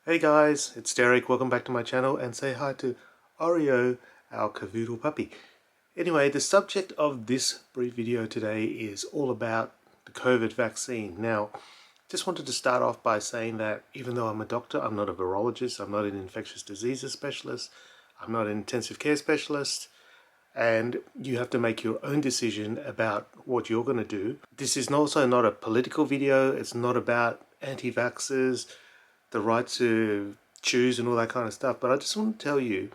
Hey guys, it's Derek. Welcome back to my channel and say hi to Oreo, our cavoodle puppy. Anyway, the subject of this brief video today is all about the COVID vaccine. Now, just wanted to start off by saying that even though I'm a doctor, I'm not a virologist, I'm not an infectious diseases specialist, I'm not an intensive care specialist, and you have to make your own decision about what you're going to do. This is also not a political video. It's not about anti-vaxxers, the right to choose and all that kind of stuff. But I just want to tell you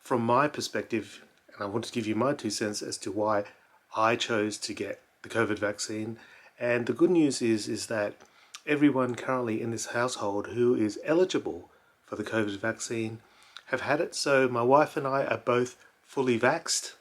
from my perspective, and I want to give you my 2 cents as to why I chose to get the COVID vaccine. And the good news is that everyone currently in this household who is eligible for the COVID vaccine have had it. So my wife and I are both fully vaxxed.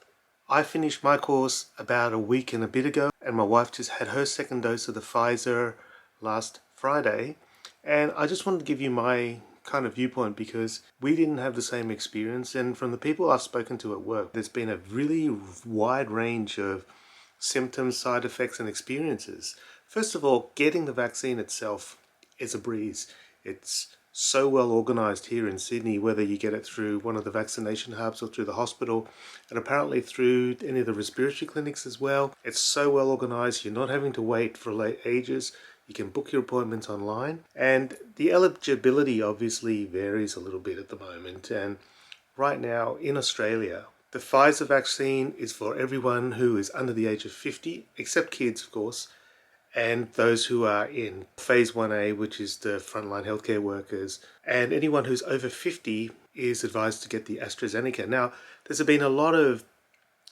I finished my course about a week and a bit ago, and my wife just had her second dose of the Pfizer last Friday. And I just wanted to give you my kind of viewpoint because we didn't have the same experience, and from the people I've spoken to at work, there's been a really wide range of symptoms, side effects and experiences. First of all, getting the vaccine itself is a breeze. It's so well organized here in Sydney, whether you get it through one of the vaccination hubs or through the hospital, and apparently through any of the respiratory clinics as well. It's so well organized, you're not having to wait for late ages. You can book your appointments online, and the eligibility obviously varies a little bit at the moment. And right now in Australia, the Pfizer vaccine is for everyone who is under the age of 50, except kids of course, and those who are in phase 1A, which is the frontline healthcare workers, and anyone who's over 50 is advised to get the Astra Zeneca. Now, there's been a lot of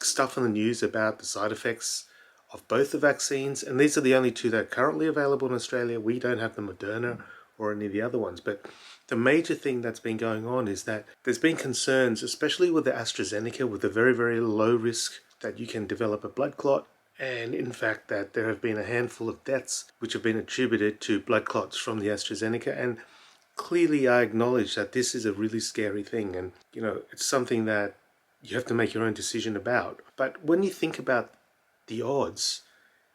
stuff in the news about the side effects of both the vaccines, and these are the only two that are currently available in Australia. We don't have the Moderna or any of the other ones, but the major thing that's been going on is that there's been concerns, especially with the AstraZeneca, with the very, very low risk that you can develop a blood clot, and in fact that there have been a handful of deaths which have been attributed to blood clots from the AstraZeneca. And clearly I acknowledge that this is a really scary thing, and it's something that you have to make your own decision about. But when you think about the odds,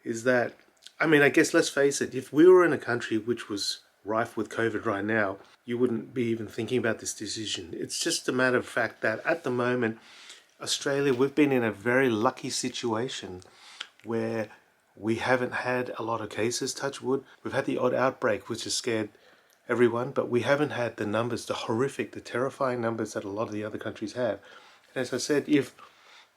is that, I guess let's face it, if we were in a country which was rife with COVID right now, you wouldn't be even thinking about this decision. It's just a matter of fact that at the moment, Australia, we've been in a very lucky situation where we haven't had a lot of cases, touch wood. We've had the odd outbreak which has scared everyone, but we haven't had the numbers, the horrific, the terrifying numbers that a lot of the other countries have. And as I said, if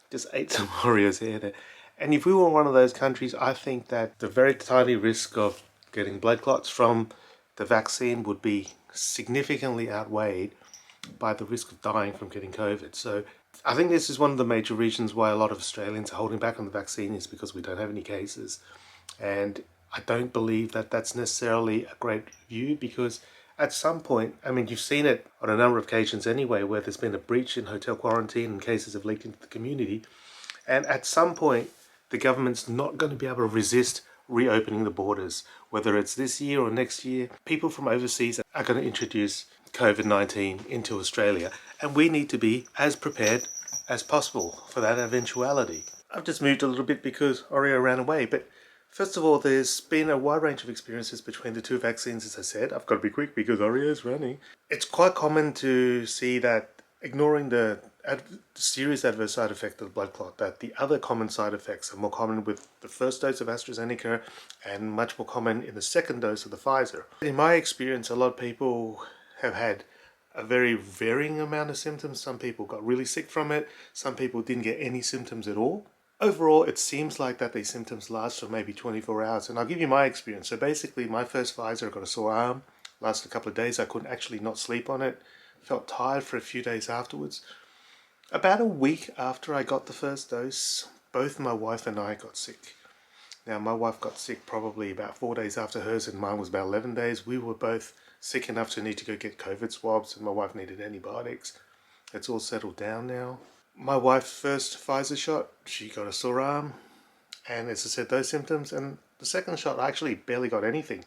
just ate some Oreos here there, and if we were one of those countries, I think that the very tiny risk of getting blood clots from the vaccine would be significantly outweighed by the risk of dying from getting COVID. So I think this is one of the major reasons why a lot of Australians are holding back on the vaccine, is because we don't have any cases. And I don't believe that that's necessarily a great view, because at some point, you've seen it on a number of occasions anyway, where there's been a breach in hotel quarantine and cases have leaked into the community. And at some point, the government's not going to be able to resist reopening the borders. Whether it's this year or next year, people from overseas are going to introduce COVID-19 into Australia, and we need to be as prepared as possible for that eventuality. I've just moved a little bit because Oreo ran away, but first of all, there's been a wide range of experiences between the two vaccines. As I said, I've got to be quick because Oreo's running. It's quite common to see that, ignoring the serious adverse side effect of the blood clot, that the other common side effects are more common with the first dose of AstraZeneca and much more common in the second dose of the Pfizer. In my experience, a lot of people have had a very varying amount of symptoms. Some people got really sick from it. Some people didn't get any symptoms at all. Overall, it seems like that these symptoms last for maybe 24 hours. And I'll give you my experience. So basically, my first Pfizer, I got a sore arm. Lasted a couple of days. I couldn't actually not sleep on it. Felt tired for a few days afterwards. About a week after I got the first dose, both my wife and I got sick. Now, my wife got sick probably about 4 days after hers, and mine was about 11 days. We were both sick enough to need to go get COVID swabs, and my wife needed antibiotics. It's all settled down now. My wife's first Pfizer shot, she got a sore arm, and as I said, those symptoms. And the second shot, I actually barely got anything.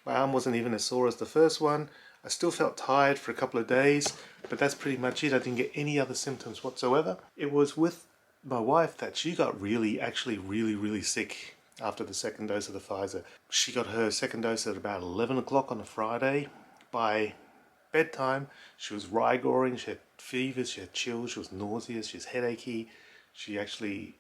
My arm wasn't even as sore as the first one. I still felt tired for a couple of days, but that's pretty much it. I didn't get any other symptoms whatsoever. It was with my wife that she got really sick after the second dose of the Pfizer. She got her second dose at about 11 o'clock on a Friday. By bedtime, she was rigoring, she had fevers, she had chills, she was nauseous, she was headachy. She actually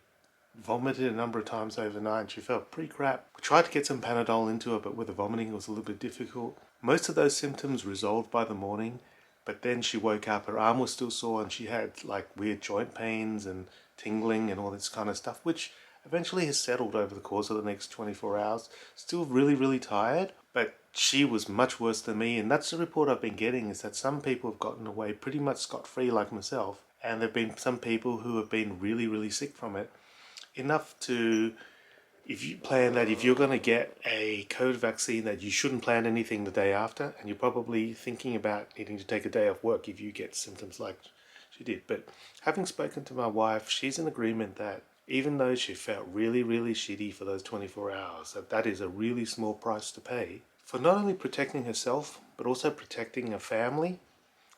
vomited a number of times overnight and she felt pretty crap. We tried to get some Panadol into her, but with the vomiting it was a little bit difficult. Most of those symptoms resolved by the morning, but then she woke up, her arm was still sore and she had like weird joint pains and tingling and all this kind of stuff, which eventually has settled over the course of the next 24 hours. Still really, really tired, but she was much worse than me, and that's the report I've been getting, is that some people have gotten away pretty much scot-free like myself, and there have been some people who have been really, really sick from it. Enough to, if you plan that if you're going to get a COVID vaccine, that you shouldn't plan anything the day after, and you're probably thinking about needing to take a day off work if you get symptoms like she did. But having spoken to my wife, she's in agreement that even though she felt really, really shitty for those 24 hours, that is a really small price to pay for not only protecting herself, but also protecting her family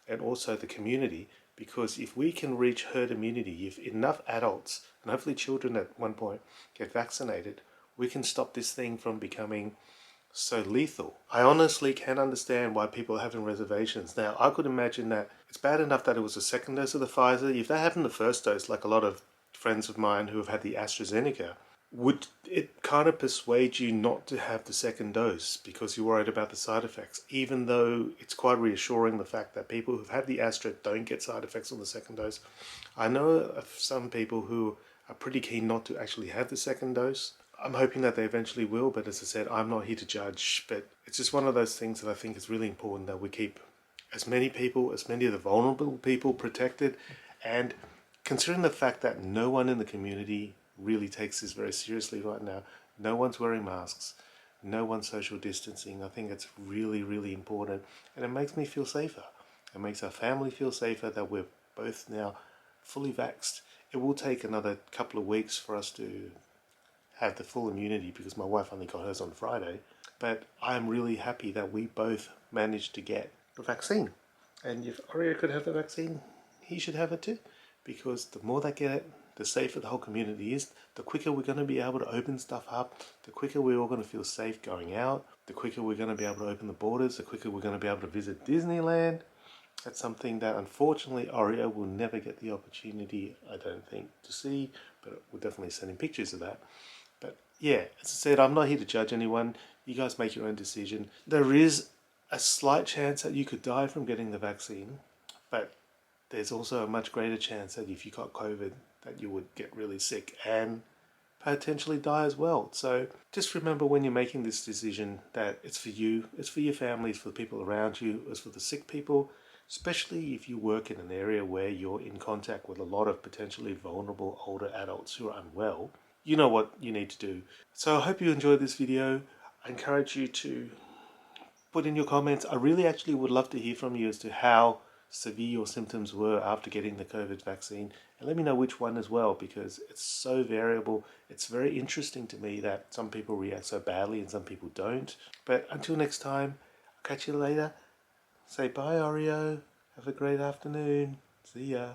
and also the community. Because if we can reach herd immunity, if enough adults, and hopefully children at one point, get vaccinated, we can stop this thing from becoming so lethal. I honestly can't understand why people are having reservations. Now, I could imagine that it's bad enough that it was the second dose of the Pfizer. If they happened the first dose, like a lot of friends of mine who have had the Astra Zeneca, would it kind of persuade you not to have the second dose because you're worried about the side effects, even though it's quite reassuring the fact that people who've had the Astra don't get side effects on the second dose? I know of some people who are pretty keen not to actually have the second dose. I'm hoping that they eventually will, but as I said, I'm not here to judge. But it's just one of those things that I think is really important, that we keep as many people, as many of the vulnerable people protected. And considering the fact that no one in the community really takes this very seriously right now, no one's wearing masks, no one's social distancing, I think it's really, really important. And it makes me feel safer. It makes our family feel safer that we're both now fully vaxxed. It will take another couple of weeks for us to have the full immunity because my wife only got hers on Friday. But I'm really happy that we both managed to get the vaccine. And if Oreo could have the vaccine, he should have it too. Because the more they get it, the safer the whole community is. The quicker we're going to be able to open stuff up, the quicker we're all going to feel safe going out, the quicker we're going to be able to open the borders, the quicker we're going to be able to visit Disneyland. That's something that unfortunately Oreo will never get the opportunity, I don't think, to see, but we'll definitely send him pictures of that. But yeah, as I said, I'm not here to judge anyone. You guys make your own decision. There is a slight chance that you could die from getting the vaccine, but there's also a much greater chance that if you got COVID, that you would get really sick and potentially die as well. So just remember when you're making this decision that it's for you, it's for your family, it's for the people around you, it's for the sick people, especially if you work in an area where you're in contact with a lot of potentially vulnerable older adults who are unwell. You know what you need to do. So I hope you enjoyed this video. I encourage you to put in your comments. I really actually would love to hear from you as to how severe your symptoms were after getting the COVID vaccine, and let me know which one as well, because it's so variable. It's very interesting to me that some people react so badly and some people don't. But until next time, I'll catch you later. Say bye, Oreo. Have a great afternoon. See ya.